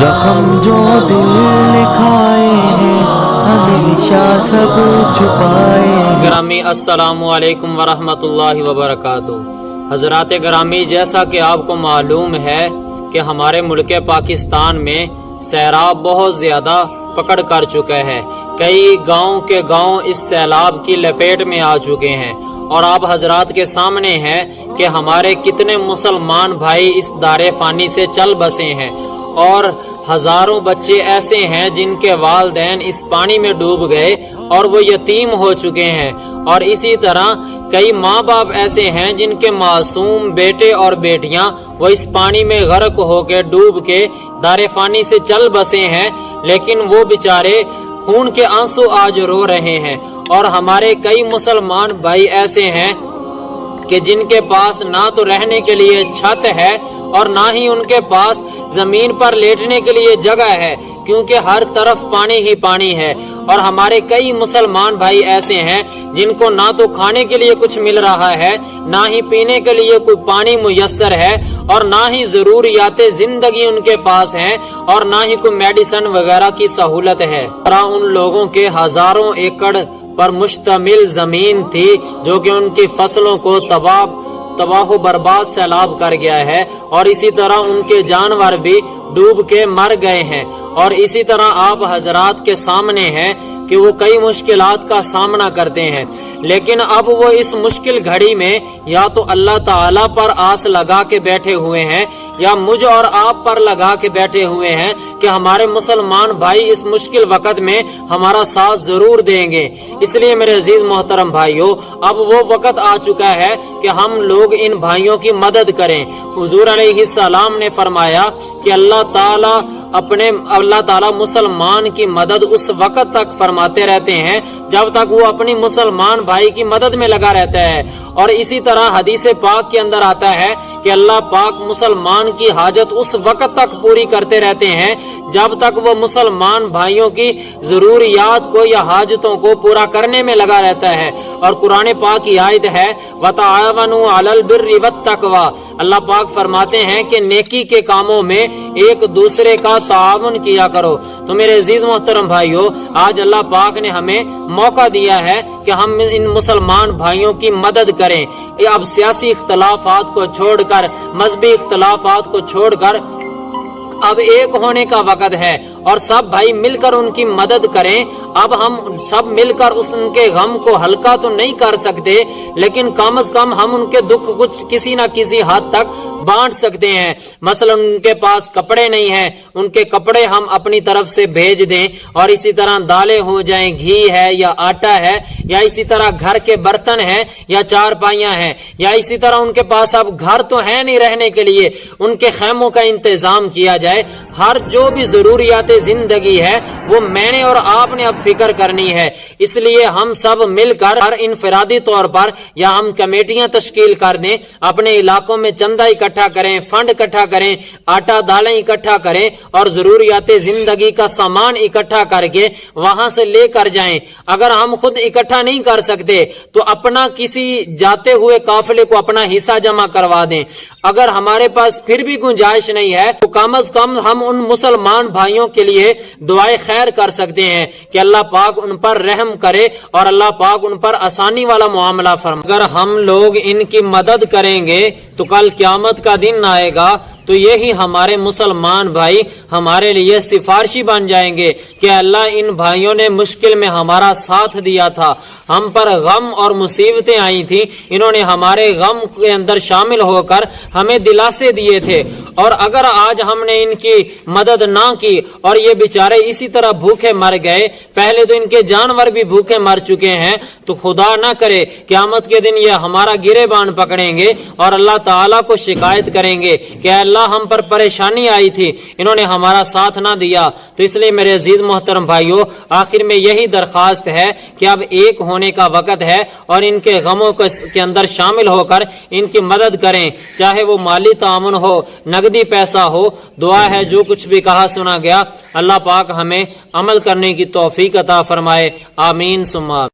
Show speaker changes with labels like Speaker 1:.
Speaker 1: जख्म जो दिल ने खाए हैं हमेशा सब छुपाए।
Speaker 2: ग्रामी अस्सलामु अलैकुम वरहमतुल्लाहि वबरकातुहू। हजरात ग्रामी, जैसा कि आपको मालूम है कि हमारे मुल्क पाकिस्तान में सैलाब बहुत ज़्यादा पकड़ कर चुका है। कई गांव के गांव इस सैलाब की लपेट में आ चुके हैं और आप हजरात के सामने है कि हमारे कितने मुसलमान भाई इस दारे फानी से चल बसे हैं और हजारों बच्चे ऐसे हैं जिनके वालिदैन इस पानी में डूब गए और वो यतीम हो चुके हैं। और इसी तरह कई माँ बाप ऐसे हैं जिनके मासूम बेटे और बेटियां वो इस पानी में गर्क होके डूब के दारे फानी से चल बसे हैं, लेकिन वो बेचारे खून के आंसू आज रो रहे हैं। और हमारे कई मुसलमान भाई ऐसे हैं कि जिनके पास ना तो रहने के लिए छत है और ना ही उनके पास जमीन पर लेटने के लिए जगह है, क्योंकि हर तरफ पानी ही पानी है। और हमारे कई मुसलमान भाई ऐसे हैं जिनको ना तो खाने के लिए कुछ मिल रहा है, ना ही पीने के लिए कोई पानी मुयस्सर है, और ना ही जरूरियाते जिंदगी उनके पास हैं, और ना ही कोई मेडिसिन वगैरह की सहूलत है। उन लोगों के हजारों एकड़ पर मुश्तमिल जमीन थी जो कि उनकी फसलों को तबाह बर्बाद सैलाब कर गया है, और इसी तरह उनके जानवर भी डूब के मर गए हैं। और इसी तरह आप हजरात के सामने हैं कि वो कई मुश्किलात का सामना करते हैं, लेकिन अब वो इस मुश्किल घड़ी में या तो अल्लाह ताला पर आस लगा के बैठे हुए हैं या मुझ और आप पर लगा के बैठे हुए हैं कि हमारे मुसलमान भाई इस मुश्किल वक्त में हमारा साथ जरूर देंगे। इसलिए मेरे अजीज मोहतरम भाइयों, अब वो वक्त आ चुका है कि हम लोग इन भाइयों की मदद करें। हुजूर अलैहिस्सलाम ने फरमाया कि अल्लाह ताला मुसलमान की मदद उस वक्त तक फरमाते रहते हैं जब तक वो अपनी मुसलमान भाई की मदद में लगा रहता है। और इसी तरह हदीस पाक के अंदर आता है कि अल्लाह पाक मुसलमान की हाजत उस वक्त तक पूरी करते रहते हैं जब तक वो मुसलमान भाइयों की जरूरियात को या हाजतों को पूरा करने में लगा रहता है। और कुरान पाक की आयत है वतआवनु अलल बिर्रि वत्तक़वा। अल्लाह पाक फरमाते हैं कि नेकी के कामों में एक दूसरे का ताउन किया करो। तो मेरे अजीज मोहतरम भाइयों, आज अल्लाह पाक ने हमें मौका दिया है कि हम इन मुसलमान भाइयों की मदद करें। अब सियासी इख्तलाफात को छोड़कर, मजहबी इख्तलाफात को छोड़कर अब एक होने का वक्त है और सब भाई मिलकर उनकी मदद करें। अब हम सब मिलकर उनके गम को हल्का तो नहीं कर सकते, लेकिन कम से कम हम उनके दुख कुछ किसी न किसी हद तक बांट सकते हैं। मसलन उनके पास कपड़े नहीं हैं, उनके कपड़े हम अपनी तरफ से भेज दें। और इसी तरह दालें हो जाएं, घी है या आटा है, या इसी तरह घर के बर्तन हैं या चारपाइयां हैं, या इसी तरह उनके पास अब घर तो है नहीं रहने के लिए, उनके खैमों का इंतजाम किया जाए। हर जो भी जरूरियात जिंदगी है वो मैंने और आपने अब फिक्र करनी है। इसलिए हम सब मिलकर हर इनफरादी तौर पर या हम कमेटियां तश्कील कर दें, अपने इलाकों में चंदा इकट्ठा करें, फंड इकट्ठा करें, आटा दालें इकट्ठा करें और जरूरियात जिंदगी का सामान इकट्ठा करके वहां से लेकर जाएं। अगर हम खुद इकट्ठा नहीं कर सकते तो अपना किसी जाते हुए काफिले को अपना हिस्सा जमा करवा दें। अगर हमारे पास फिर भी गुंजाइश नहीं है तो कम से कम हम उन मुसलमान भाइयों के लिए दुआए खैर कर सकते हैं कि अल्लाह पाक उन पर रहम करे और अल्लाह पाक उन पर आसानी वाला मुआमला फरमाए। अगर हम लोग इनकी मदद करेंगे तो कल क़यामत का दिन आएगा तो यही हमारे मुसलमान भाई हमारे लिए सिफारिशी बन जाएंगे कि अल्लाह इन भाइयों ने मुश्किल में हमारा साथ दिया था, हम पर गम और मुसीबतें आई थी, इन्होंने हमारे गम के अंदर शामिल होकर हमें दिलासे दिए थे। और अगर आज हमने इनकी मदद ना की और ये बेचारे इसी तरह भूखे मर गए, पहले तो इनके जानवर भी भूखे मर चुके हैं, तो खुदा ना करे क़यामत के दिन ये हमारा गिरेबान पकड़ेंगे और अल्लाह ताला को शिकायत करेंगे कि अल्लाह हम पर परेशानी आई थी, इन्होंने हमारा साथ ना दिया। तो इसलिए मेरे अजीज मोहतरम भाइयों, आखिर में यही दरखास्त है कि अब एक होने का वक्त है और इनके गमों के अंदर शामिल होकर इनकी मदद करें, चाहे वो माली तामुन हो, नगदी पैसा हो। दुआ है जो कुछ भी कहा सुना गया अल्लाह पाक हमें अमल करने की तौफीक अता फरमाए। आमीन सुम्मा।